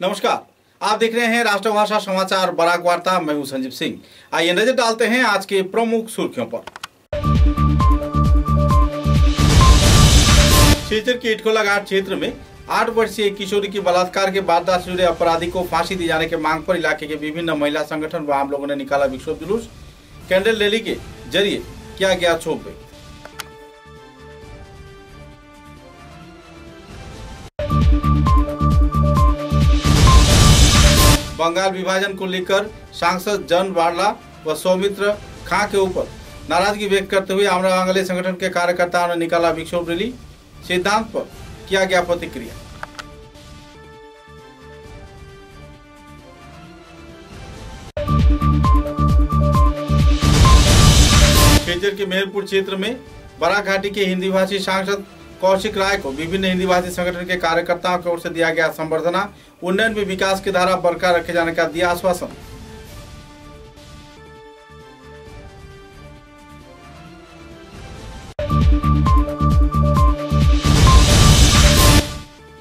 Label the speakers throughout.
Speaker 1: नमस्कार, आप देख रहे हैं राष्ट्रभाषा समाचार बराक वार्ता। मैं हूं संजीव सिंह। आइए नजर डालते हैं आज के प्रमुख सुर्खियों पर। सिलचर के इटखोला घाट क्षेत्र में 8 वर्षीय किशोरी की बलात्कार के वारदात से जुड़े अपराधी को फांसी दी जाने के मांग पर इलाके के विभिन्न महिला संगठन व आम लोगों ने निकाला विक्षोभ जुलूस। कैंडल रैली के जरिए किया गया क्षोभ। बंगाल विभाजन को लेकर सांसद जन वाडला व सौमित्र खां के ऊपर नाराजगी व्यक्त करते हुए आमरा बांगाली संगठन के कार्यकर्ताओं ने निकाला विक्षोभ रैली। सिद्धांत पर किया गया प्रतिक्रिया। सिलचर के मेहरपुर क्षेत्र में बराक घाटी के हिंदी भाषी सांसद कौशिक राय को विभिन्न हिंदी भाषी संगठन के कार्यकर्ताओं की ओर से दिया गया संबर्धना। उन्नयन में विकास की धारा बरकरार रखे जाने का दिया आश्वासन।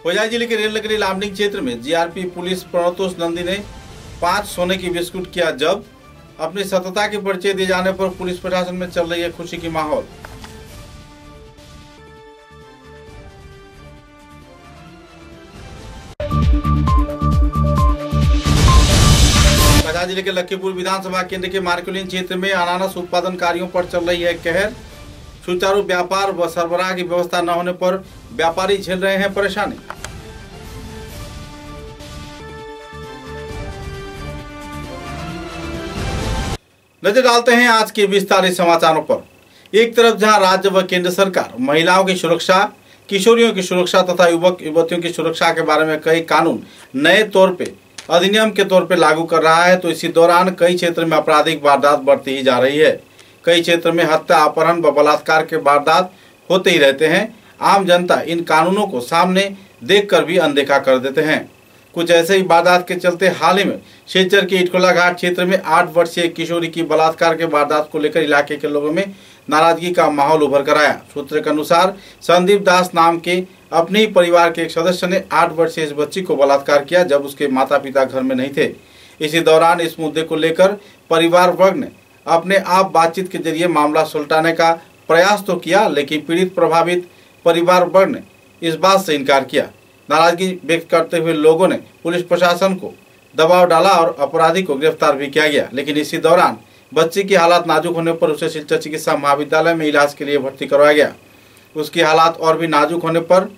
Speaker 1: होजाई जिले के रेलनगरी लामडिंग क्षेत्र में जीआरपी पुलिस प्रणतोष नंदी ने 5 सोने की बिस्कुट किया जब्त। अपनी सतता के परिचय दिए जाने पर पुलिस प्रशासन में चल रही है खुशी की माहौल। जिले के लखीपुर विधानसभा केंद्र के मार्कोलिन क्षेत्र में अनानास उत्पादनकारियों पर चल रही है कहर। सुचारू व्यापार व सरबराह की व्यवस्था न होने पर व्यापारी झेल रहे हैं परेशानी। नजर डालते हैं आज के विस्तारित समाचारों पर। एक तरफ जहां राज्य व केंद्र सरकार महिलाओं की सुरक्षा, किशोरियों की सुरक्षा तथा युवक युवतियों की सुरक्षा के बारे में कई कानून नए तौर पे अधिनियम के तौर पे लागू कर रहा है, तो इसी दौरान कई क्षेत्र में आपराधिक वारदात बढ़ती ही जा रही है। कई क्षेत्र में हत्या, अपहरण व बलात्कार के वारदात होते ही रहते हैं। आम जनता इन कानूनों को सामने देखकर भी अनदेखा कर देते हैं। कुछ ऐसे ही वारदात के चलते हाल ही में सिलचर के इटखोला घाट क्षेत्र में 8 वर्षीय किशोरी की बलात्कार के वारदात को लेकर इलाके के लोगों में नाराजगी का माहौल उभर कर आया। सूत्र के अनुसार संदीप दास नाम के अपने ही परिवार के एक सदस्य ने 8 वर्षीय इस बच्ची को बलात्कार किया जब उसके माता पिता घर में नहीं थे। इसी दौरान इस मुद्दे को लेकर परिवार वर्ग ने अपने आप बातचीत के जरिए मामला सुलझाने का प्रयास तो किया, लेकिन पीड़ित प्रभावित परिवार वर्ग ने इस बात से इनकार किया। नाराजगी व्यक्त करते हुए लोगों ने पुलिस प्रशासन को दबाव डाला और अपराधी को गिरफ्तार भी किया गया, लेकिन इसी दौरान बच्ची की हालत नाजुक होने पर उसे सिलचर चिकित्सा महाविद्यालय में इलाज के लिए भर्ती करवाया गया। उसकी हालात और भी नाजुक होने पर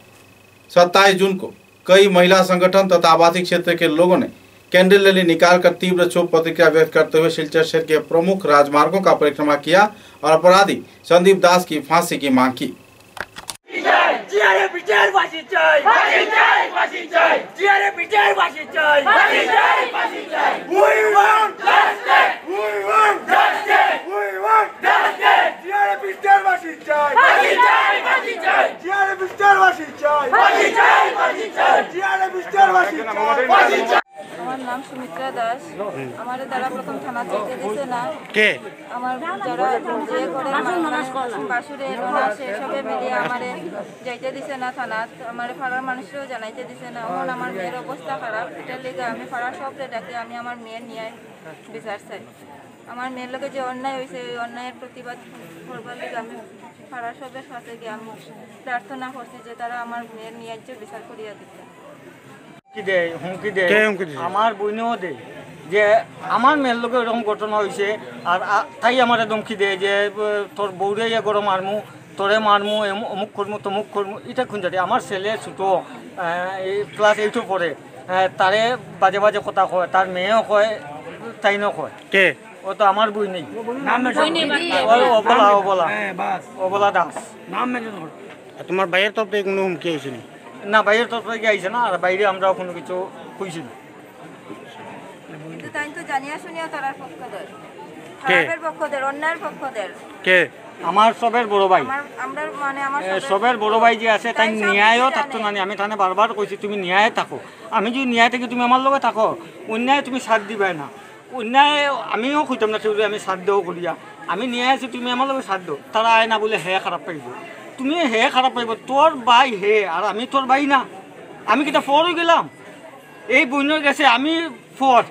Speaker 1: 27 जून को कई महिला संगठन तथा आवासीय क्षेत्र के लोगों ने कैंडल रैली निकालकर तीव्र क्षोभ प्रतिक्रिया व्यक्त करते हुए सिलचर शहर के प्रमुख राजमार्गों का परिक्रमा किया और अपराधी संदीप दास की फांसी की मांग की।
Speaker 2: আমার নাম সুমিত্রা দাস। আমার দ্বারা প্রথম থানা যেতে দিছে না। কে আমার যারা যে করে বাসুরে এলো না সেসবে মিলিয়ে আমারে যাইতে দিছে না থানাত। আমার পাড়ার মানুষরাও জানাইতে দিছে না। এখন আমার মেয়ের অবস্থা খারাপ, এটার লেগে আমি পাড়ার সবরে ডাকে আমি আমার মেয়ের নিয়ে বিচার চাই। আমার মেয়ের লোকে যে অন্যায় হয়েছে ওই অন্যায়ের প্রতিবাদ করবার লেগে আমি পাড়ার সবের কাছে গিয়ে আমি প্রার্থনা করছি যে তারা আমার মেয়ের নিয়ে বিচার করিয়া দিতে।
Speaker 3: হুমকি দেয় আমার বইনেও দেয় যে আমার মেয়ের লোকে এরকম ঘটনা হয়েছে আর তাই আমার ধমকি দেয় যে তোর বউরে গরম মারমু, তোরে মারমু, অমুক করমু তমুক করমু। এটা খুঁজাতে আমার ছেলে ছোটো ক্লাস 8 পড়ে, তারে বাজে বাজে কথা কয়, তার মেয়েও কয়, তাইনও কয়। কে ও তো আমার বই নেই, অবলা দাস নাম।
Speaker 4: তোমার ভাইয়ের তরফ থেকে কোনো হুমকি হয়েছে
Speaker 3: না? বাইরের তরফ থেকে আইছে না, আর বাইরে আমরা কোনো কিছু কইছি না।
Speaker 2: কিন্তু তাই তো জানিয়া শুনিয়া তারার পক্ষ দেয়, খারাপের পক্ষ দেয়, অন্যায়ের পক্ষ দেয়।
Speaker 3: কে? আমার সবের বড় ভাই।
Speaker 2: আমরা মানে আমার
Speaker 3: সবের বড় ভাই যে আছে তাই ন্যায়ও থাকতো না। আমি তাহলে বারবার কইছি তুমি ন্যায় থাকো। আমি যদি ন্যায় থাকি তুমি আমার লগে থাকো, অন্যায় তুমি সাথ দিবাই না। অন্যায় আমিও কইতাম না আমি সাথ দেও করিয়া। আমি ন্যায় আছি, তুমি আমার লগে সাথ দেও। তারা আয় না বলে হে খারাপ পাইব, তুমি হে খারাপ পাইব। তোর ভাই হে আর আমি তোর ভাই না, আমি কিটা ফর হয়ে গেলাম? এই বইনের কাছে আমি ফর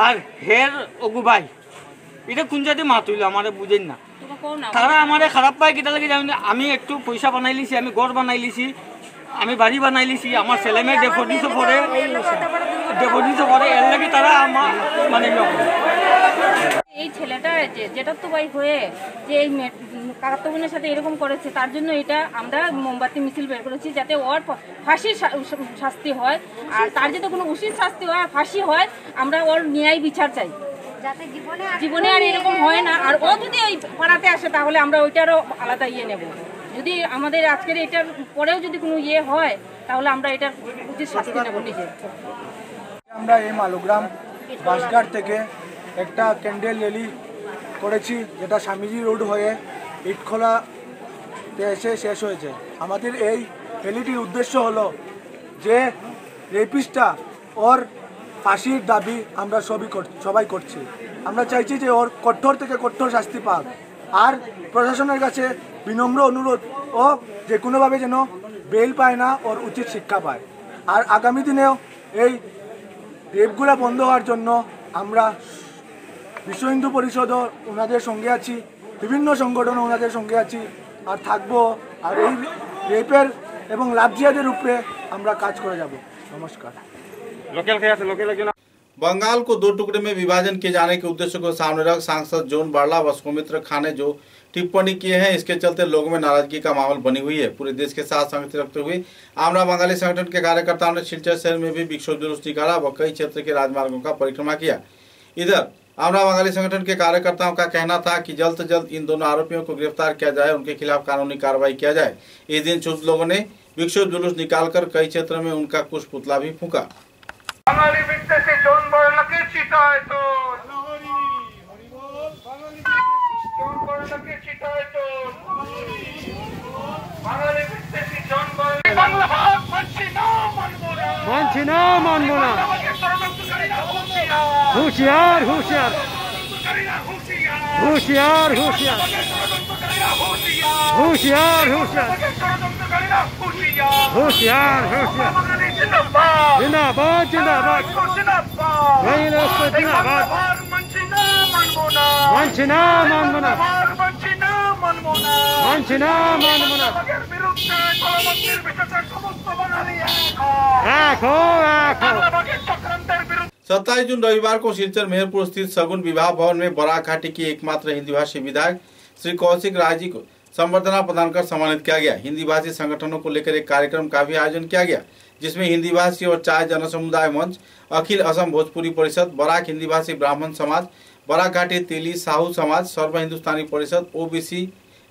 Speaker 3: আর হের অগুবাই এটা কোন জাতি মাত হইল আমার বুঝেন না তারা আমার খারাপ পায় কিটা লাগে আমি একটু পয়সা বানাই লিছি আমি ঘর বানাই লিছি আমি বাড়ি বানাই লিছি আমার ছেলে মেয়ে ডেপুটিসও পড়ে এর লাগে তারা আমার মানে
Speaker 2: এই ছেলেটা যেটা তো ভাই হয়ে যে এই কাকাতো বোনের সাথে এরকম করেছে তার জন্য এটা আমরা মোমবাতি মিছিল বের করেছি যাতে ওর ফাঁসির শাস্তি হয় আর তার যাতে কোনো উচিত শাস্তি হয় ফাঁসি হয় আমরা ওর ন্যায় বিচার চাই যাতে জীবনে আর এরকম হয় না। আর ও যদি ওই পাড়াতে আসে তাহলে আমরা ওইটারও আলাদা নেব। যদি আমাদের আজকের এটার পরেও যদি কোনো হয় তাহলে আমরা এটার উচিত শাস্তি নেব নিজে।
Speaker 5: আমরা এই মালুগ্রাম বাসঘাট থেকে একটা ক্যান্ডেল র্যালি করেছি যেটা স্বামীজি রোড হয়ে ইটখোলাতে এসে শেষ হয়েছে। আমাদের এই র্যালিটির উদ্দেশ্য হলো যে রেপিস্টটা ওর ফাঁসির দাবি আমরা সবাই করছি। আমরা চাইছি যে ওর কঠোর থেকে কঠোর শাস্তি পাক। আর প্রশাসনের কাছে বিনম্র অনুরোধ ও যে কোনোভাবে যেন বেল পায় না, ওর উচিত শিক্ষা পায়। আর আগামী দিনেও এই রেপগুলো বন্ধ হওয়ার জন্য আমরা বিশ্ব হিন্দু পরিষদও ওনাদের সঙ্গে আছি, বিভিন্ন সংগঠনও ওনাদের সঙ্গে আছি আর থাকবো। আর এই রেপের এবং লাভজিয়াদের উপরে আমরা কাজ করে যাব। नमस्कार।
Speaker 1: बंगाल को 2 टुकड़े में विभाजन किए जाने के उद्देश्य को सामने रख सांसद जोन बारला व सौमित्र खान ने जो टिप्पणी किए हैं, इसके चलते लोगों में नाराजगी का माहौल बनी हुई है। पूरे देश के साथ संगति रखते हुए आमरा बंगाली संगठन के कार्यकर्ताओं ने सिलचर शहर में भी विक्षोभ जुलूस निकाला व कई क्षेत्र के राजमार्गों का परिक्रमा किया। इधर आमरा बंगाली संगठन के कार्यकर्ताओं का कहना था कि जल्द से जल्द इन दोनों आरोपियों को गिरफ्तार किया जाए, उनके खिलाफ कानूनी कार्रवाई किया जाए। इस दिन चुप लोगों ने विक्षोभ जुलूस निकालकर कई क्षेत्रों में उनका कुछ पुतला भी फूंका।
Speaker 6: বাঙালি বিদ্বেষী জন বড়লাকে চিতায় তো জন বড়লাকে চিতায় তো বাঙালি বিদ্বেষী জন বড়লাকে বাংলা ভাগ মানছি না মানবো না হুঁশিয়ার হুঁশিয়ার হুঁশিয়ার হুঁশিয়ার হুঁশিয়ার হুঁশিয়ার হুঁশিয়ার হুঁশিয়ার जिंदाबाद जिंदाबाद जिंदाबाद मंचना मनमोना
Speaker 1: आखो 27 जून रविवार को सिलचर मेहरपुर स्थित सगुन विवाह भवन में बराक घाटी की एकमात्र हिंदी भाषी विधायक श्री कौशिक राय जी को संबर्धना प्रदान कर सम्मानित किया गया। हिंदी भाषी संगठनों को लेकर एक कार्यक्रम का भी आयोजन किया गया, जिसमें हिंदी भाषी और चाय जन समुदाय मंच, अखिल असम भोजपुरी परिषद, बराक हिंदी भाषी ब्राह्मण समाज, बराक घाटी तेली साहू समाज, Sarva Hindustani Parishad, OBC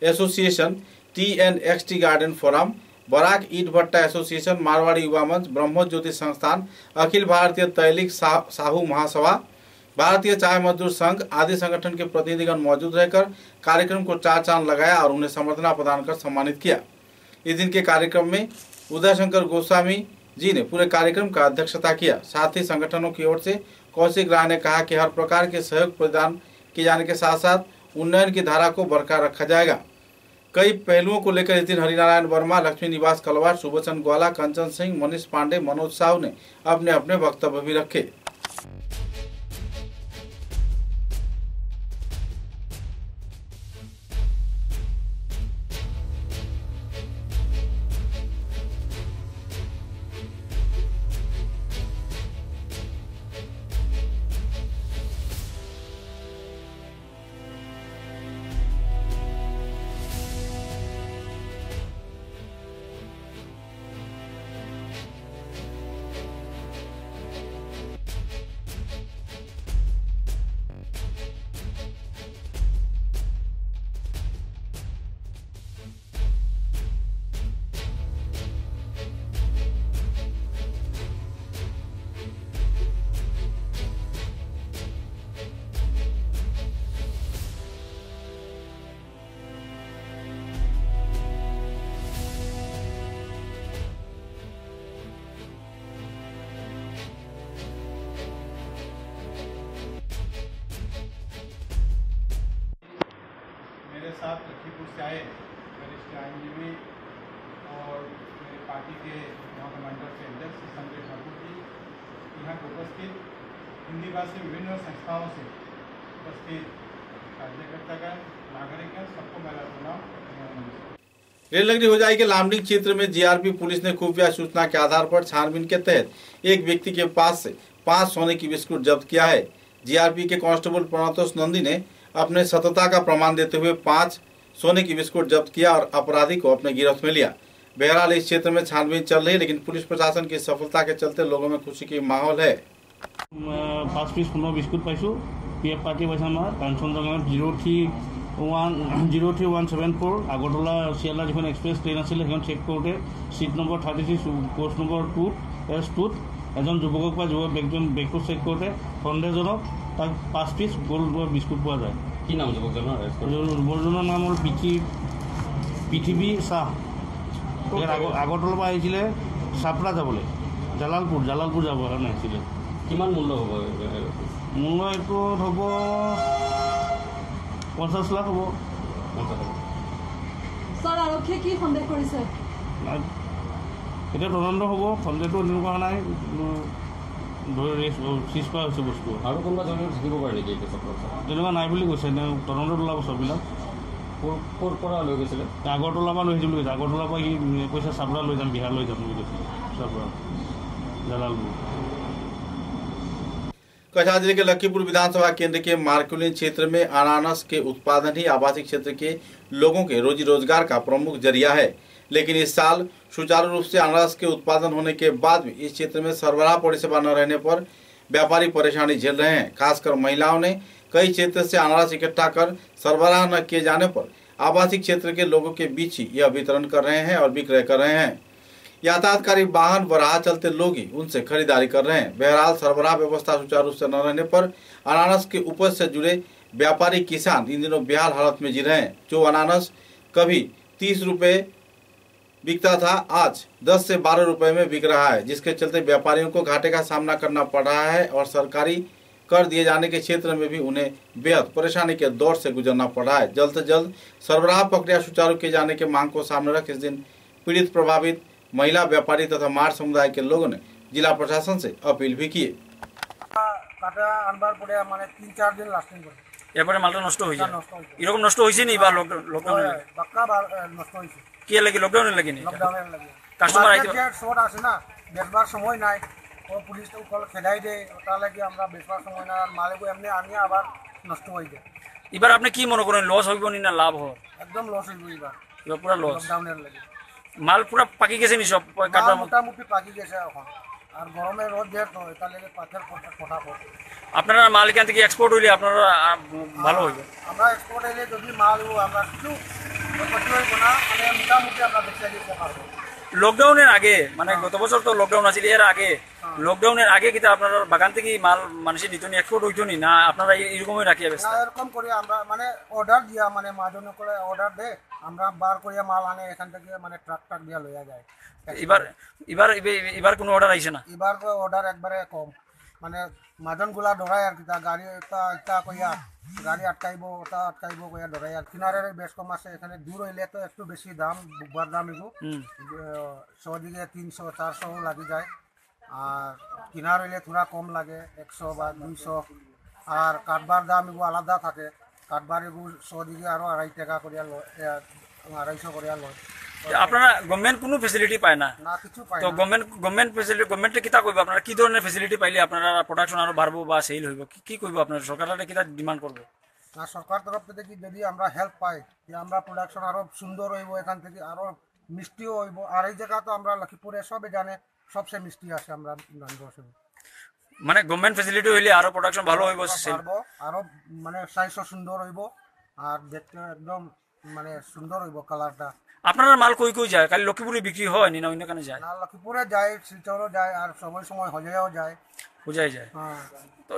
Speaker 1: association, TNXT garden forum, Barak ईट भट्टा एसोसिएशन, मारवाड़ी युवा मंच, ब्रह्मोस ज्योति संस्थान, अखिल भारतीय तैलिक साहू महासभा, भारतीय चाय मजदूर संघ आदि संगठन के प्रतिनिधिगण मौजूद रहकर कार्यक्रम को चार चांद लगाया और उन्हें संबर्धना प्रदान कर सम्मानित किया। इस दिन के कार्यक्रम में उदय शंकर गोस्वामी जी ने पूरे कार्यक्रम का अध्यक्षता किया। साथ ही संगठनों की ओर से कौशिक राय ने कहा कि हर प्रकार के सहयोग प्रदान किए जाने के साथ साथ उन्नयन की धारा को बरकरार रखा जाएगा। कई पहलुओं को लेकर इस दिन हरिनारायण वर्मा, लक्ष्मी निवास कलवार, सुबचन ग्वाला, कंचन सिंह, मनीष पांडे, मनोज साहू ने अपने अपने वक्तव्य भी रखे।
Speaker 7: मेरे साथ लखीमपुर से आए वरिष्ठ आईनजीवी और मेरे पार्टी के महाकमांडर से अध्यक्ष संजय ठाकुर जी यहाँ के उपस्थित हिंदी भाषी विभिन्न संस्थाओं से उपस्थित कार्यकर्तागण, नागरिकगण, सबको मेरा प्रणाम।
Speaker 1: रेल नगरी होजाई के लामडिंग क्षेत्र में जीआरपी पुलिस ने खुफिया सूचना के आधार पर छानबीन के तहत एक व्यक्ति के पास से 5 सोने की बिस्कुट जब्त किया है। जीआरपी के कांस्टेबल प्रणतोष नंदी ने अपने सतता का प्रमाण देते हुए 5 सोने की बिस्कुट जब्त किया और अपराधी को अपने गिरफ्त में लिया। बहरहाल इस क्षेत्र में छानबीन चल रही है, लेकिन पुलिस प्रशासन की सफलता के चलते लोगों में खुशी की माहौल है।
Speaker 8: 5 পিস সোণৰ বিস্কুট পাইছোঁ। PF পাৰ্টি পাইছে আমাৰ কাঞ্চনজঙ্ঘা 03174 আগৰতলা শিয়ালদা যিখন এক্সপ্ৰেছ ট্ৰেইন আছিলে সেইখন চেক কৰোঁতে ছিট নম্বৰ 36 কোচ নম্বৰ 2 এজন যুৱকক বা যুৱক বেগটো চেক কৰোঁতে সন্দেহজনক তাক 5 পিচ গোল্ড বিস্কুট পোৱা যায়।
Speaker 9: কি নাম যুৱকজনৰ?
Speaker 8: যুৱকজনৰ নাম হ'ল পৃথিৱী শ্বাহ। আগৰতলাৰ পৰা আহিছিলে চাপৰা যাবলৈ, জালালপুৰ যাবৰ কাৰণে আহিছিলে।
Speaker 9: কিমান মূল্য হ'ব?
Speaker 8: মূল্য এইটো হ'ব 50 লাখ হ'ব।
Speaker 10: স্যার আৰক্ষীয়ে কি সন্দেহ কৰিছে?
Speaker 8: এতিয়া তদন্ত হ'ব। সন্দেহটো এনেকুৱা নাই, চিজ কৰা হৈছে বস্তু।
Speaker 9: আৰু কোনোবা জনে থাকিব পাৰে নেকি?
Speaker 8: তেনেকুৱা নাই বুলি কৈছে। তদন্তত ওলাব চববিলাক। ক'ৰ পৰা লৈ গৈছিলে? আগৰতলাৰ পৰা লৈ আহিছোঁ বুলি কৈছে। আগৰতলাৰ পৰা সি কৈছে চাপৰা লৈ যাম, বিহাৰ লৈ যাম বুলি কৈছে। চাপৰা জালালপুৰ।
Speaker 1: कछार जिले के लखीपुर विधानसभा केंद्र के मार्कुलिन क्षेत्र में अनानास के उत्पादन ही आवासीय क्षेत्र के लोगों के रोजी रोजगार का प्रमुख जरिया है, लेकिन इस साल सुचारू रूप से अनानास के उत्पादन होने के बाद भी इस क्षेत्र में सरबराह परिसेवा न रहने पर व्यापारी परेशानी झेल रहे हैं। खासकर महिलाओं ने कई क्षेत्र से अनानास इकट्ठा कर सरबराह न किए जाने पर आवासीय क्षेत्र के लोगों के बीच ही यह वितरण कर रहे हैं और विक्रय कर रहे हैं। यातायातकारी वाहन व राह चलते लोग ही उनसे खरीदारी कर रहे हैं। बहरहाल सरबराह व्यवस्था सुचारू रूप से न रहने पर अनानास के उपज से जुड़े व्यापारी किसान इन दिनों बेहाल हालत में जी रहे हैं। जो अनानास कभी 30 रुपए बिकता था, आज 10 से 12 रुपए में बिक रहा है, जिसके चलते व्यापारियों को घाटे का सामना करना पड़ रहा है और सरकारी कर दिए जाने के क्षेत्र में भी उन्हें बेहद परेशानी के दौर से गुजरना पड़ रहा है। जल्द से जल्द सरबराह प्रक्रिया सुचारू किए जाने के मांग को सामने रख इस दिन पीड़ित प्रभावित महिला व्यापारी तथा मार समुदाय के लोगों ने जिला प्रशासन से अपील भी किए।
Speaker 3: এরপরে মালটা নষ্ট হয়ে যায়। এরকম নষ্ট হয়েছে নি বা লকডাউনে কি লাগে? লকডাউনে লাগে নি? কাস্টমার আইতে শর্ট আসে না, বেচবার সময় নাই, ও পুলিশ তো কল খেদাই দেয়, ওটা লাগে আমরা বেচবার সময় না, আর মালগো এমনি আনি আবার নষ্ট হয়ে যায়। এবার আপনি কি মনে করেন লস হইব নি না লাভ হবে? একদম লস হইব এবার। এবার পুরো লস। লকডাউনের লাগে মাল পুরো পাকি গেছে নি? সব কাটা মোটামুটি পাকি গেছে এখন, আর গরমে রোদ দেয় তো এটা লাগে পাথর ফটাফট। আপনারা মাল এখান থেকে এক্সপোর্ট হইলে আপনারা ভালো হইবে। আমরা এক্সপোর্ট হইলে যদি মাল আমরা কিছু ক্ষতি হইব না, মানে মোটামুটি আমরা বেচে দিতে পারবো। লকডাউনের আগে মানে গত বছর তো লকডাউন আছিল, এর আগে লকডাউনের আগে কিন্তু আপনারা বাগান থেকে মাল মানুষের নিত নি, এক্সপোর্ট হইতো নি না? আপনারা এরকমই রাখিয়া বেচেন? এরকম করে আমরা মানে অর্ডার দিয়া, মানে মাঝনে করে অর্ডার দে, আমরা বার করিয়া মাল আনে এখান থেকে, মানে ট্রাক দিয়া লইয়া যায়। এবার কোনো অর্ডার আইছে না? এবার অর্ডার একবারে কম, মানে মাজনগুলা ডরাই আর কি, গাড়ি এটা কইয়া গাড়ি আটকাইব, ওটা আটকাইব কইয়া ডরাই আর। কিনারের বেশ কম আছে, এখানে দূর হইলে তো একটু বেশি দাম, বুকবার দাম এগো 100 দিকে 300-400 লাগি যায়, আর কিনার হইলে থোড়া কম লাগে 100 বা 200, আর কাঠবার দাম এগো আলাদা থাকে। কাঠবার এগো 100 দিকে আরো 2.5 টাকা করিয়া লয়, 250 করিয়া লয়। আপনারা গভর্নমেন্ট কোনো ফেসিলিটি পায় না? না, কিছু পায় না। তো গভর্নমেন্ট ফেসিলিটি গভর্নমেন্টে কিতা কইব? আপনারা কি ধরনের ফেসিলিটি পাইলে আপনারা প্রোডাকশন আরো বাড়বো বা সেল হইব? কি কইব আপনারা? সরকারটা কিতা ডিমান্ড করবে? না, সরকার তরফ থেকে কি যদি আমরা হেল্প পাই, যে আমরা প্রোডাকশন আরো সুন্দর হইব, এখান থেকে আরো মিষ্টিও হইব। আর এই জায়গা তো আমরা লক্ষ্মীপুরে সবে জানে সবচেয়ে মিষ্টি আছে, আমরা মানে গভর্নমেন্ট ফেসিলিটি হইলে আরো প্রোডাকশন ভালো হইব, আরো মানে সাইজও সুন্দর হইব, আর দেখতে একদম মানে সুন্দর হইব কালারটা। আপনার মাল কই কই যায়? খালি লক্ষ্মীপুরে বিক্রি হয় নি না অন্য কানে যায়? না, লক্ষ্মীপুরে যায়, শিলচরও যায়, আর সময় সময় হজাইও যায়। হজাই যায়? হ্যাঁ। তো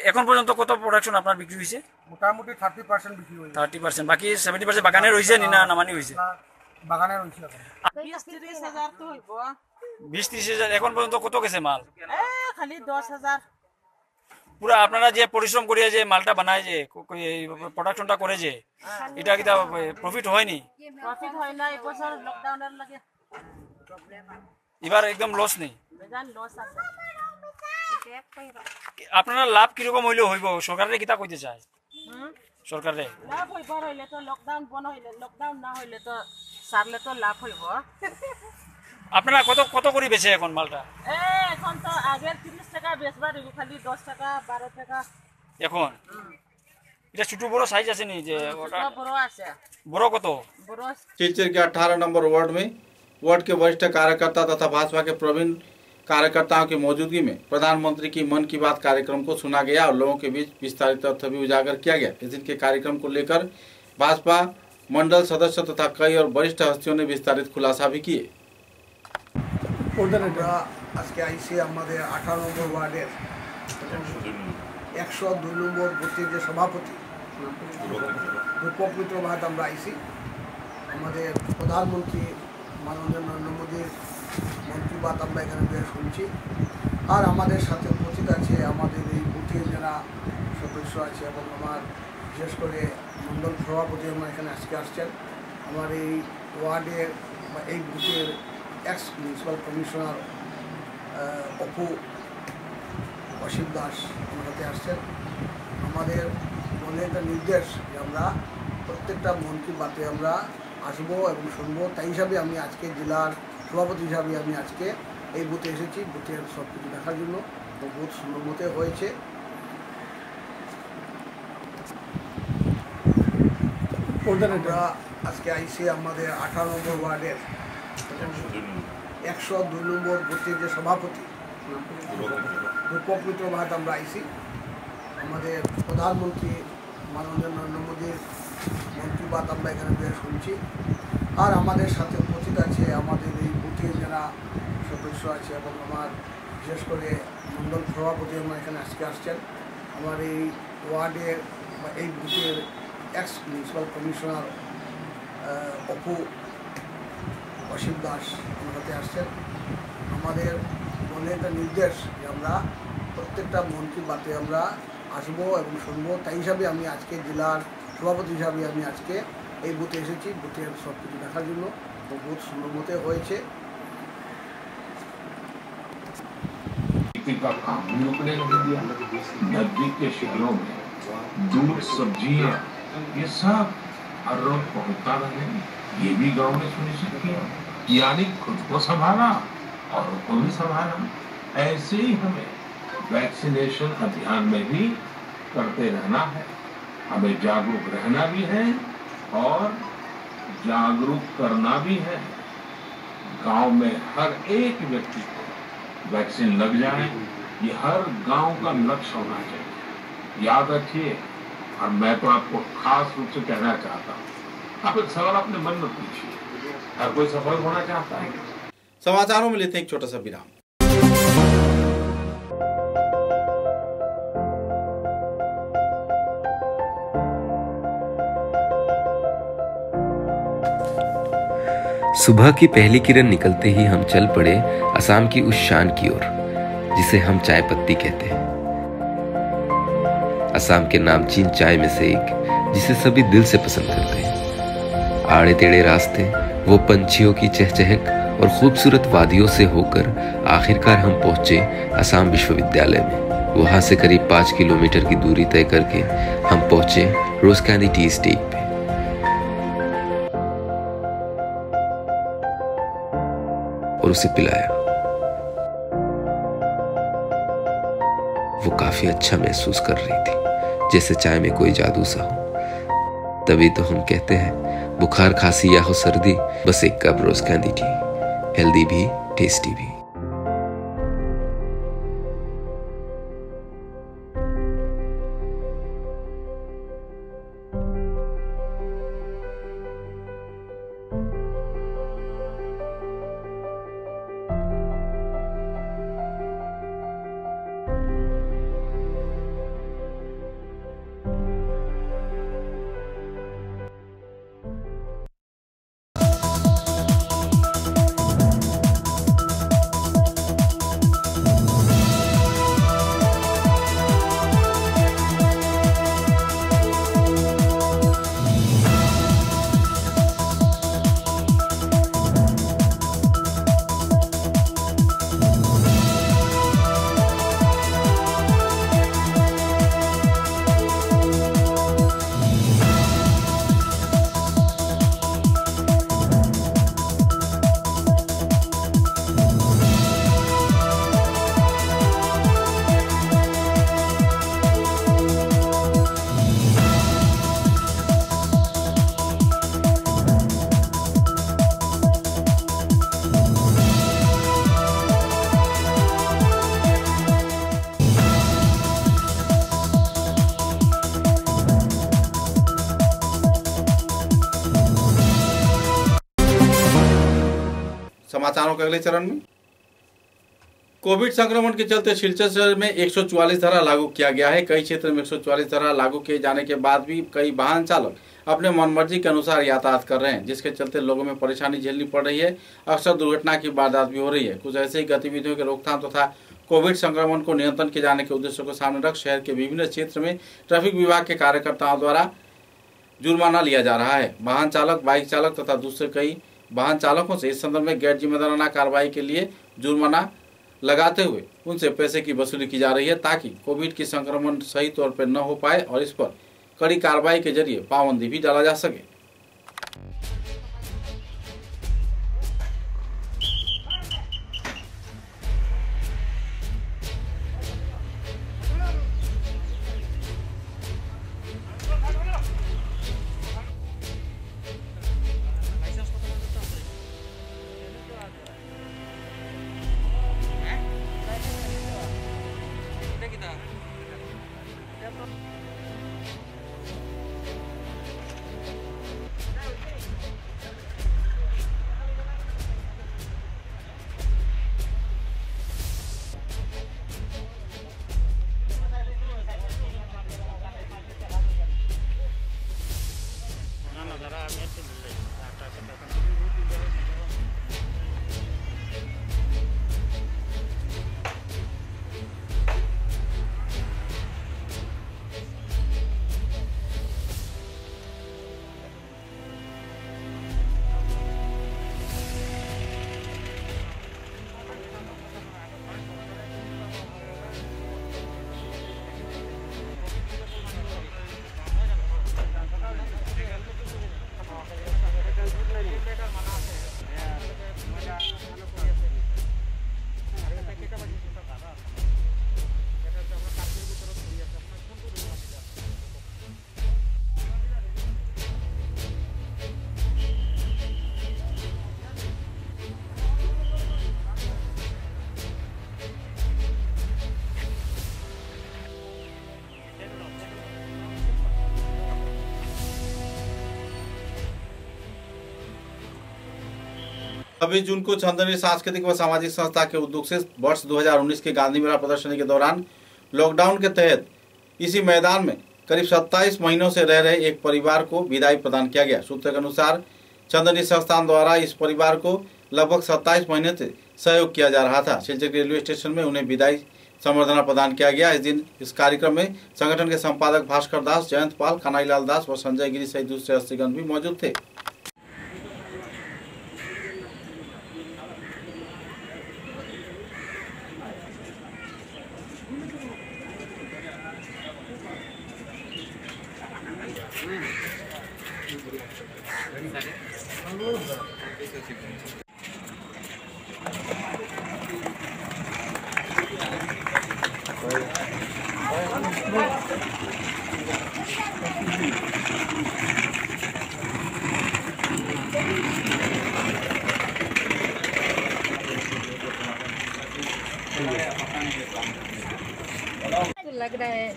Speaker 3: এখন পর্যন্ত কত প্রোডাকশন আপনার বিক্রি হয়েছে? মোটামুটি 30% বিক্রি হয়েছে। 30%, বাকি 70% বাগানে রয়েছে নি না নামানি হয়েছে? না, বাগানে রয়েছে। 20-30 তো হইব। 20-30 এখন পর্যন্ত কত গেছে মাল? খালি 10,000। পুরা আপনারা যে পরিশ্রম করিয়া যে মালটা বানায়, যে প্রোডাকশনটা করে, যে এটা কি প্রফিট হয়নি? প্রফিট হয় না, এবছর লকডাউনের লাগে এবার একদম লস নেই। বেজান লস আছে।
Speaker 11: আপনারা লাভ কিরকম হইলে হইব সরকারে কিতা কইতে চায় সরকারে
Speaker 12: লাভ হইব হইলে তো লকডাউন বন্ধ হইলে লকডাউন না হইলে তো সারলে তো লাভ হইব
Speaker 11: আপনারা কত কত করে বেচে এখন মালটা
Speaker 12: এখন তো আগের 30 টাকা বেচবা দিব খালি 10 টাকা 12 টাকা
Speaker 11: এখন এটা ছোট বড় साइज আছে নি যে ওটা
Speaker 12: বড় আছে
Speaker 11: बड़ो को तो
Speaker 1: सिलचर के 18 नंबर वार्ड में वार्ड के वरिष्ठ कार्यकर्ता तथा भाजपा के प्रवीण कार्यकर्ताओं की मौजूदगी में प्रधानमंत्री की मन की बात कार्यक्रम को सुना गया और लोगों के बीच विस्तारित तथ्य भी उजागर किया गया। इस दिन के कार्यक्रम को लेकर भाजपा मंडल सदस्य तथा कई और वरिष्ठ हस्तियों ने विस्तारित खुलासा भी किए।
Speaker 13: आज के आईसी 18 नम्बर वार्डर 102 नम्बर बुथेर जो सभापति रूपक भात आईसी प्रधानमंत्री माननीय नरेंद्र मोदी मन की बात शुनছি और हमारे साथ उपस्थित आछे बुथेर जरा सदस्य आछे एबं आमार विशेषकर मंडल सभापति आज के आसছেন हमारे वार्डर बुथेर एक्स म्यूनिसिपल कमिशनार अपू অসীম দাস আমাদের আসছেন আমাদের মনে একটা নির্দেশ যে আমরা প্রত্যেকটা মন কি বাতে আমরা আসবো এবং শুনবো তাই হিসাবে আমি আজকে জেলার সভাপতি হিসাবে আমি আজকে এই বুথে এসেছি বুথের সব কিছু দেখার জন্য বুথ সুন্দরমতে হয়েছে আমরা আজকে আইসি আমাদের 18 নম্বর ওয়ার্ডের 102 নম্বর বুথের যে সভাপতি रूपक भात आईसी प्रधानमंत्री माननीय नरेंद्र मोदी मन की बात शुनছি और हमारे साथ उपस्थित आछे बुथेर जरा सदस्य आछे एबं आमार विशेषकर मंडल सभापति आज के आसছেন वार्डर बुथेर एक्स म्यूनिसिपल कमिशनार अपू অসীম দাস আমাদের আসছেন আমাদের মনে একটা নির্দেশ যে আমরা প্রত্যেকটা মন কি বাতে আমরা আসবো এবং শুনবো তাই হিসাবে আমি আজকে জেলার সভাপতি হিসাবে আমি আজকে এই বুথে এসেছি বুথের সব কিছু দেখার জন্য বুথ সুন্দরমতে হয়েছে
Speaker 14: का काम रुकने नहीं दिया नजदीक के शहरों में दूध सब्जियां ये सब हर रोज पहुंचता रहे ये भी गांव ने सुनिश्चित किया यानी खुद को संभाला और को भी संभाला। ऐसे ही हमें वैक्सीनेशन अभियान में भी करते रहना है हमें जागरूक रहना भी है और जागरूक करना भी है। गांव में हर एक व्यक्ति को वैक्सीन लग जाए ये हर गांव का लक्ष्य होना चाहिए याद रखिए। और मैं तो आपको खास रूप से कहना चाहता हूँ आप एक सवाल अपने मन में पूछिए हर कोई सफल होना चाहता है।
Speaker 1: समाचारों में लेते हैं एक छोटा सा विराम।
Speaker 15: सुबह की पहली किरण निकलते ही हम चल पड़े असम की उस शान की ओर जिसे हम चाय पत्ती कहते हैं। असम के नामचीन चाय में से एक जिसे सभी दिल से पसंद करते हैं। आड़े टेढ़े रास्ते वो पंछियों की चहचहक और खूबसूरत वादियों से होकर आखिरकार हम पहुंचे असम विश्वविद्यालय में। वहां से करीब 5 किलोमीटर की दूरी तय करके हम पहुंचे रोज कैंडी टी एस्टेट पे। और उसे पिलाया। वो काफी अच्छा महसूस कर रही थी जैसे चाय में कोई जादू सा हो। तभी तो हम कहते हैं बुखार खांसी या हो सर्दी बस एक कप रोज कैंडी टी, हेल्दी भी टेस्टी भी।
Speaker 1: अगले चरण में। कोविड संक्रमण के चलते सिलचर शहर में 144 धारा लागू किया गया है। कई क्षेत्र में 144 धारा लागू किए जाने के बाद भी कई वाहन चालक अपने मनमर्जी के अनुसार यातायात कर रहे हैं, जिसके चलते लोगों में परेशानी झेलनी पड़ रही है। अक्सर दुर्घटना की वारदात भी हो रही है। कुछ ऐसी गतिविधियों के रोकथाम तथा कोविड संक्रमण को नियंत्रण किए जाने के उद्देश्यों को सामने रख शहर के विभिन्न क्षेत्र में ट्रैफिक विभाग के कार्यकर्ताओं द्वारा जुर्माना लिया जा रहा है। वाहन चालक, बाइक चालक तथा दूसरे कई वाहन चालकों से इस संदर्भ में गैर जिम्मेदाराना कार्रवाई के लिए जुर्माना लगाते हुए उनसे पैसे की वसूली की जा रही है, ताकि कोविड की संक्रमण सही तौर पर न हो पाए और इस पर कड़ी कार्रवाई के जरिए पाबंदी भी डाला जा सके। छब्बीस जून को चंदनी सांस्कृतिक व सामाजिक संस्था के उद्योग से वर्ष 2019 के गांधी मेला प्रदर्शनी के दौरान लॉकडाउन के तहत इसी मैदान में करीब 27 महीनों से रह रहे एक परिवार को विदाई प्रदान किया गया। सूत्र के अनुसार चंदनी संस्थान द्वारा इस परिवार को लगभग 27 महीने से सहयोग किया जा रहा था। सिलचर रेलवे स्टेशन में उन्हें विदाई संवर्धना प्रदान किया गया। इस दिन इस कार्यक्रम में संगठन के संपादक भास्कर दास, जयंत पाल, कन्हैयालाल दास व संजय गिरी सहित दूसरे हस्तीगण भी मौजूद थे।
Speaker 16: लग रहा है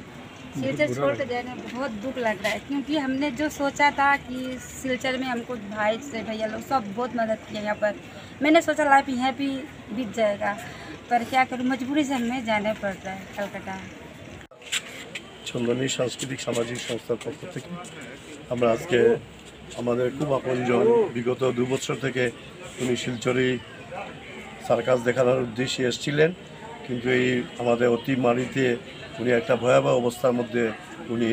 Speaker 16: सिलचर छोड़ के जाने बहुत दुख लग रहा है, क्योंकि हमने जो सोचा था कि सिलचर में हमको भाई से भैया लोग सब बहुत मदद किया। यहाँ पर मैंने सोचा लाइफ यहाँ भी बीत जाएगा, पर क्या करूँ, मजबूरी से हमें जाने पड़ रहा है कलकत्ता।
Speaker 17: चंदनी सांस्कृतिक सामाजिक संस्थार पक्ष থেকে আমরা আজকে আমাদের খুব আপনজন বিগত 2 বছর থেকে উনি শিলচরে সার্কাস দেখানোর উদ্দেশ্যে এসেছিলেন, কিন্তু এই আমাদের অতিমারিতে উনি একটা ভয়াবহ অবস্থার মধ্যে উনি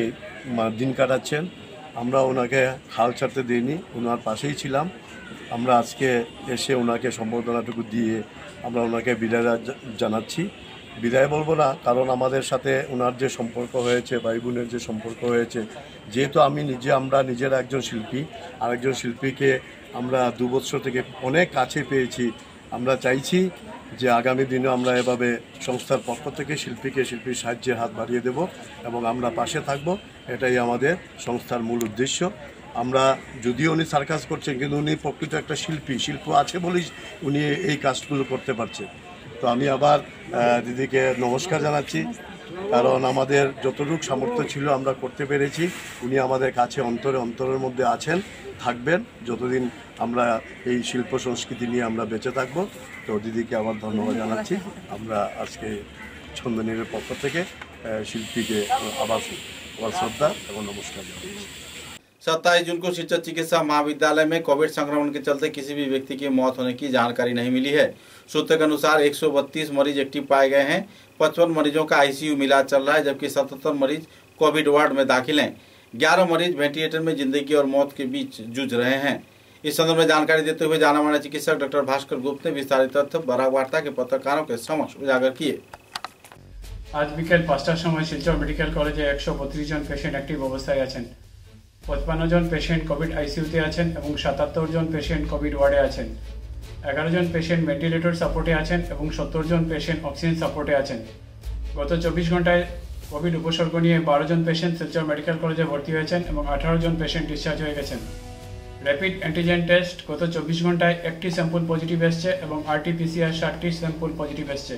Speaker 17: দিন কাটাচ্ছেন। আমরা ওনাকে হাল ছাড়তে দিইনি, ওনার পাশেই ছিলাম। আমরা আজকে এসে ওনাকে সম্বর্ধনাটুকু দিয়ে আমরা ওনাকে বিদায় জানাচ্ছি। বিদায় বলবো না, কারণ আমাদের সাথে ওনার যে সম্পর্ক হয়েছে, ভাই বোনের যে সম্পর্ক হয়েছে, যেহেতু আমরা নিজেরা একজন শিল্পী, আরেকজন শিল্পীকে আমরা 2 বছর থেকে অনেক কাছে পেয়েছি। আমরা চাইছি যে আগামী দিনে আমরা এভাবে সংস্থার পক্ষ থেকে শিল্পীর সাহায্যের হাত বাড়িয়ে দেব এবং আমরা পাশে থাকব। এটাই আমাদের সংস্থার মূল উদ্দেশ্য। আমরা যদিও উনি সার্কাস করছেন, কিন্তু উনি প্রকৃত একটা শিল্প আছে বলেই উনি এই কাজগুলো করতে পারছে। তো আমি আবার দিদিকে নমস্কার জানাচ্ছি, কারণ আমাদের যতটুকু সামর্থ্য ছিল আমরা করতে পেরেছি। উনি আমাদের কাছে অন্তরের মধ্যে আছেন, থাকবেন যতদিন আমরা এই শিল্প সংস্কৃতি নিয়ে আমরা বেঁচে থাকব। তো দিদিকে আবার ধন্যবাদ জানাচ্ছি। আমরা আজকে ছন্দনীর পক্ষ থেকে শিল্পীকে আবার শ্রদ্ধা এবং নমস্कार জানাচ্ছি।
Speaker 1: 27 जून को शिक्षक चिकित्सा महाविद्यालय में कोविड संक्रमण के चलते किसी भी व्यक्ति की मौत होने की जानकारी नहीं मिली है। सूत्र के अनुसार 132 मरीज एक्टिव पाए गए हैं। 55 मरीजों का आईसीयू में इलाज चल रहा है, जबकि 77 मरीज कोविड वार्ड में दाखिल हैं। 11 मरीज वेंटिलेटर में जिंदगी और मौत के बीच जूझ रहे हैं। इस संदर्भ में जानकारी देते हुए जाना माना चिकित्सक डॉक्टर भास्कर गुप्त ने विस्तारित तथ्य बराक वार्ता के पत्रकारों के समक्ष उजागर किए।
Speaker 18: आज বিকেল 5টার সময় শিলচর মেডিকেল কলেজে 132 জন পেশেন্ট অ্যাক্টিভ অবস্থায় আছেন। 55 জন পেশেন্ট কোভিড আইসিইউতে আছেন এবং 77 জন পেশেন্ট কোভিড ওয়ার্ডে আছেন। 11 জন পেশেন্ট ভেন্টিলেটর সাপোর্টে আছেন এবং 70 জন পেশেন্ট অক্সিজেন সাপোর্টে আছেন। গত 24 ঘন্টায় কোভিড উপসর্গ নিয়ে 12 জন পেশেন্ট শিলচর মেডিকেল কলেজে ভর্তি হয়েছেন এবং 18 জন পেশেন্ট ডিসচার্জ হয়ে গেছেন। র্যাপিড অ্যান্টিজেন টেস্ট গত 24 ঘন্টায় 1টি স্যাম্পল পজিটিভ এসেছে এবং আরটিপিসিআর 60টি স্যাম্পল পজিটিভ এসেছে।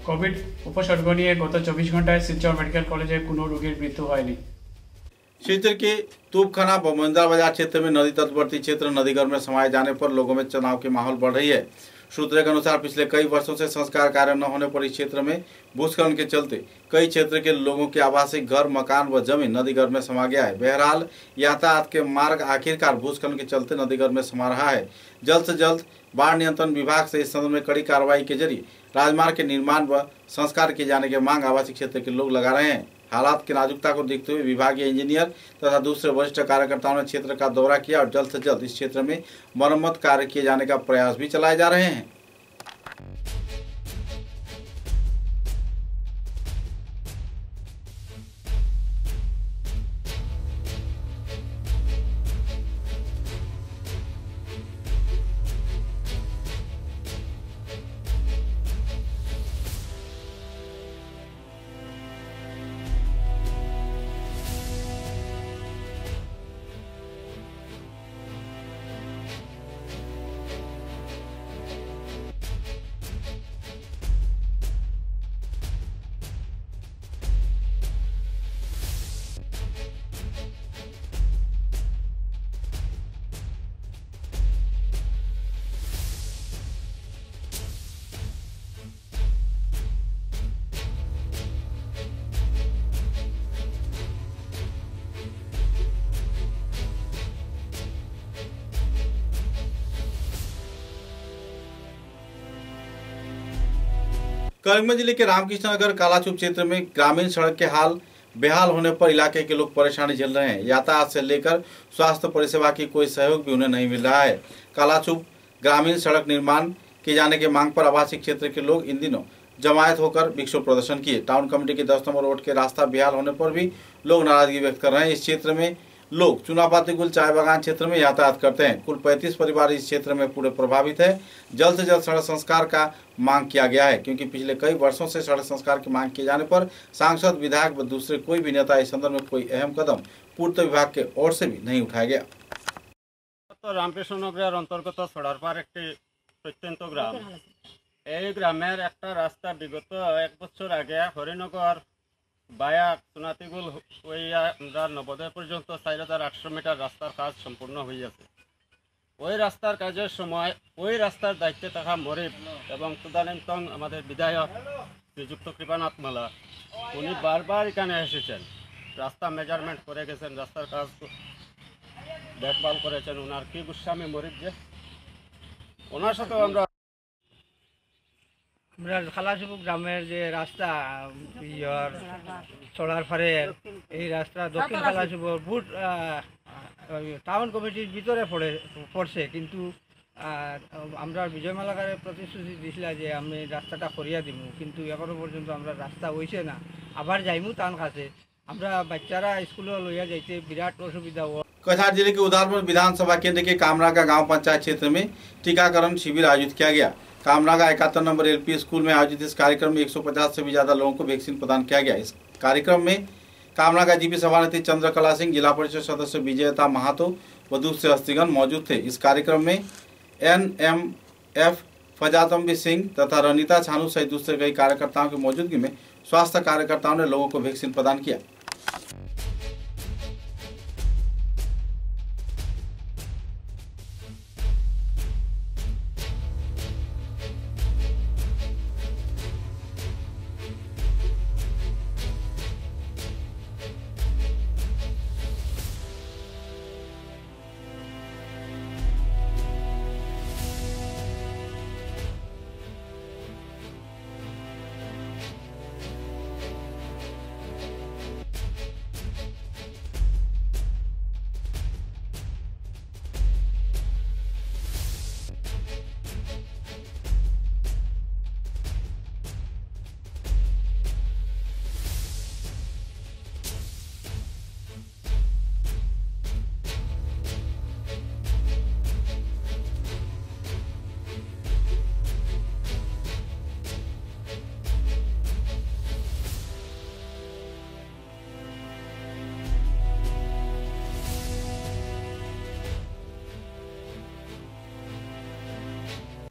Speaker 18: কোভিড উপসর্গ নিয়ে গত 24 ঘন্টায় শিলচর মেডিকেল কলেজে কোনো रोगीर मृत्यु হয়নি।
Speaker 1: शिलचर के तूपखाना बमंदर बाजार क्षेत्र में नदी तटवर्ती क्षेत्र नदीगर में समाये जाने पर लोगों में तनाव की माहौल बढ़ रही है। सूत्रों के अनुसार पिछले कई वर्षों से संस्कार कार्य न होने पर इस क्षेत्र में भूस्खलन के चलते कई क्षेत्र के लोगों के आवासीय घर, मकान व जमीन नदीगर में समा गया है। बहरहाल यातायात के मार्ग आखिरकार भूस्खलन के चलते नदीगर में समा रहा है। जल्द से जल्द बाढ़ नियंत्रण विभाग से इस संदर्भ में कड़ी कार्रवाई के जरिए राजमार्ग के निर्माण व संस्कार किए जाने की मांग आवासीय क्षेत्र के लोग लगा रहे हैं। हालात की नाजुकता को देखते हुए विभागीय इंजीनियर तथा दूसरे वरिष्ठ कार्यकर्ताओं ने क्षेत्र का दौरा किया और जल्द से जल्द इस क्षेत्र में मरम्मत कार्य किए जाने का प्रयास भी चलाए जा रहे हैं। करीमगंज जिले के रामकृष्ण नगर कालाचुप क्षेत्र में ग्रामीण सड़क के हाल बेहाल होने पर इलाके के लोग परेशानी झेल रहे हैं। यातायात से लेकर स्वास्थ्य परिसेवा की कोई सहयोग भी उन्हें नहीं मिल रहा है। कालाचुप ग्रामीण सड़क निर्माण किए जाने की मांग पर आवासीय क्षेत्र के लोग इन दिनों जमायत होकर विक्षोभ प्रदर्शन किए। टाउन कमेटी के 10 नंबर रोड के रास्ता बेहाल होने पर भी लोग नाराजगी व्यक्त कर रहे हैं। इस क्षेत्र में लोग चुनापाती गुल चाय बागान क्षेत्र में यातायात करते हैं। कुल 35 परिवार इस क्षेत्र में पूरे प्रभावित है। जल्द से जल्द सड़क संस्कार का मांग किया गया है, क्योंकि पिछले कई वर्षों से सड़क संस्कार की मांग किए जाने पर सांसद, विधायक व दूसरे कोई भी नेता इस संदर्भ में कोई अहम कदम पूर्त विभाग के ओर से भी नहीं उठाया गया।
Speaker 3: तो रामकृष्ण नगर अंतर्गत सड़ारपार एक प्रत्यंत ग्राम এই গ্রামের একটা রাস্তা বিগত 1 বছর আগে হরিনগর বায়া সোনাতিগুল হইয়া আমরা নবোদয় পর্যন্ত 4800 মিটার রাস্তার কাজ সম্পূর্ণ হয়ে গেছে। ওই রাস্তার কাজের সময় ওই রাস্তার দায়িত্বে থাকা মরিব এবং তদানীন্তন আমাদের বিধায়ক শ্রীযুক্ত কৃপানাথ মালা উনি বারবার এখানে এসেছেন, রাস্তা মেজারমেন্ট করে গেছেন, রাস্তার কাজ দেখভাল করেছেন। ওনার কি গোস্বামী মরিব যে ওনার সাথেও আমরা
Speaker 19: খালাসুপ গ্রামের যে রাস্তা চড়ার ফারের এই রাস্তা দক্ষিণ খালাসুপুর বুট টাউন কমিটির ভিতরে পড়ছে, কিন্তু আমরা বিজয় মালাকারের প্রতিশ্রুতি দিছিল যে আমি রাস্তাটা করিয়া দিব, কিন্তু এখনো পর্যন্ত আমরা রাস্তা হয়েছে না। আবার যাইমু তান কাছে আমরা বাচ্চারা স্কুলে লইয়া যাইতে বিরাট অসুবিধা।
Speaker 1: कछार जिले के उदारपुर विधानसभा केंद्र के कामरागा गांव पंचायत क्षेत्र में टीकाकरण शिविर आयोजित किया गया। कामरागा 71 नंबर एलपी स्कूल में आयोजित इस कार्यक्रम में 150 से भी ज्यादा लोगों को वैक्सीन प्रदान किया गया। इस कार्यक्रम में कामरागा जीपी सभानेत्री चंद्रकला सिंह, जिला परिषद सदस्य विजयता महातो व दूसरे हस्तीगण मौजूद थे। इस कार्यक्रम में NMF फजातम्बी सिंह तथा रनीता छानू सहित दूसरे कई कार्यकर्ताओं की मौजूदगी में स्वास्थ्य कार्यकर्ताओं ने लोगों को वैक्सीन प्रदान किया।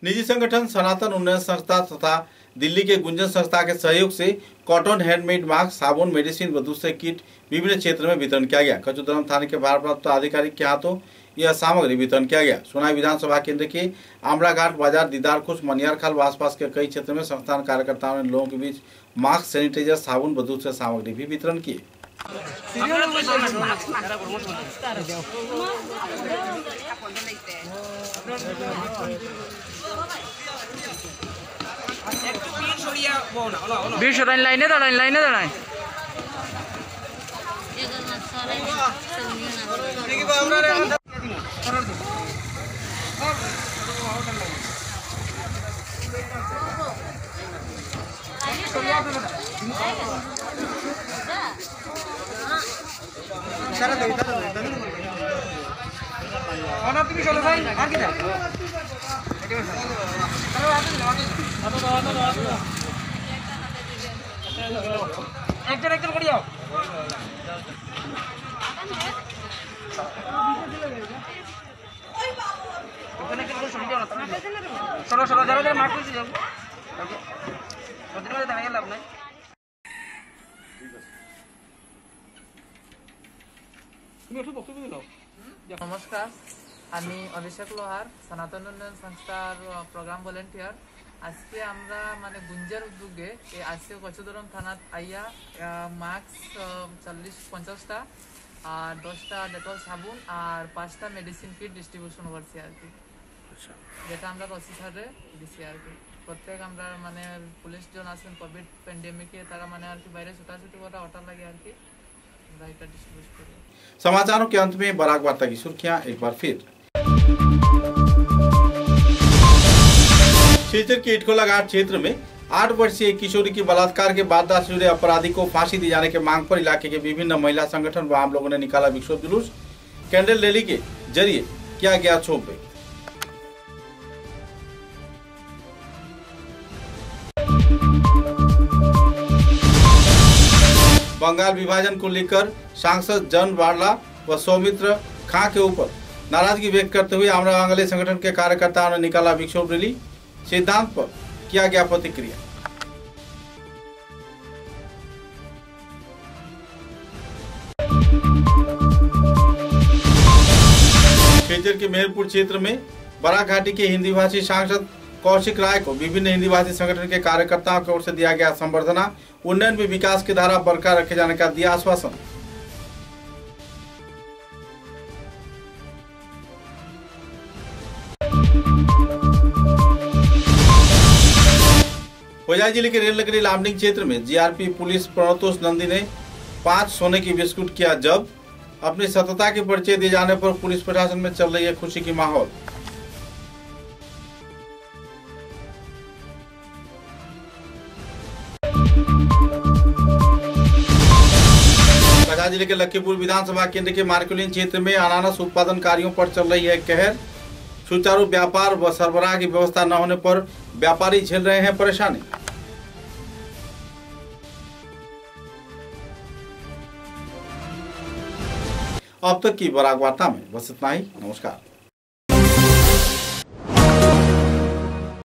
Speaker 1: निजी संगठन सनातन उन्नयन संस्था तथा दिल्ली के गुंजन संस्था के सहयोग से कॉटन हैंडमेड मास्क, साबुन, मेडिसिन व दूसरे किट विभिन्न क्षेत्र में वितरण किया गया। कचुदरम थाने के भारप्राप्त अधिकारी के हाथों यह सामग्री वितरण किया गया। सोनाई विधानसभा केंद्र के आमराघाट बाजार, दीदारकुच, मनियारखाल व आसपास के कई क्षेत्रों में संस्थान कार्यकर्ताओं ने लोगों के बीच मास्क, सैनिटाइजर, साबुन व दूसरे सामग्री भी वितरण किए।
Speaker 20: लाइने दाঁড়ায় তুমি চলে যাই আর কি দাও একজন করে যাও ওখানে কি করে সুবিধা হতো সরো সরো যারা যারা মাঠ করতে যাও ওদের মধ্যে দাঁড়িয়ে লাভ নাই।
Speaker 21: নমস্কার, আমি অভিষেক লোহার, সনাতন উন্নয়ন সংস্থার প্রোগ্রাম ভলেন্টিয়ার। আজকে আমরা মানে গুঞ্জার উদ্যোগে আজকে কচুদরম থানাত আইয়া মাস্ক 40-50টা আর 10টা ডেটল সাবুন আর 5টা মেডিসিন কিট ডিস্ট্রিবিউশন করছি আর কি, যেটা আমরা রসি সারে দিছি আর কি। প্রত্যেক আমরা মানে পুলিশ জন আছেন কোভিড প্যান্ডেমিকে, তারা মানে আর কি বাইরে ছোটাছুটি করা ওটার লাগে আর কি আমরা এটা ডিস্ট্রিবিউট করি।
Speaker 1: समाचारों के अंत में बराक वार्ता की सुर्खियां एक बार फिर। सिलचर के इटखोला घाट क्षेत्र में 8 वर्षीय किशोरी की बलात्कार के वारदात से जुड़े अपराधी को फांसी दी जाने के मांग पर इलाके के विभिन्न महिला संगठन व आम लोगों ने निकाला विक्षोभ जुलूस। कैंडल रैली के जरिए किया गया क्षोभ व्यक्त। बंगाल विभाजन को लेकर सांसद जन वाडला व सौमित्र खां के ऊपर नाराजगी व्यक्त करते हुए आमरा बांगाली संगठन के कार्यकर्ताओं ने निकाला विक्षोभ रैली। सिद्धांत पर किया गया प्रतिक्रिया। सिलचर के मेहरपुर क्षेत्र में बराक घाटी के हिंदी भाषी सांसद कौशिक राय को विभिन्न हिंदी भाषी संगठन के कार्यकर्ताओं की ओर से दिया गया संबर्धना। उन्नयन में विकास की धारा बरकरार रखे जाने का दिया आश्वासन। होजाई जिले के रेलनगरी लामडिंग क्षेत्र में जीआरपी पुलिस प्रणतोष नंदी ने 5 सोने की बिस्कुट किया जब्त। अपनी सतता के परिचय दिए जाने पर पुलिस प्रशासन में चल रही है खुशी की माहौल। जिले के लखीपुर विधानसभा केंद्र के मार्कुलिन क्षेत्र में अनानास उत्पादनकारियों पर चल रही है कहर। सुचारू व्यापार व सरबराह की व्यवस्था न होने पर व्यापारी झेल रहे हैं परेशानी। अब तक की बराक वार्ता में बस इतना ही। नमस्कार।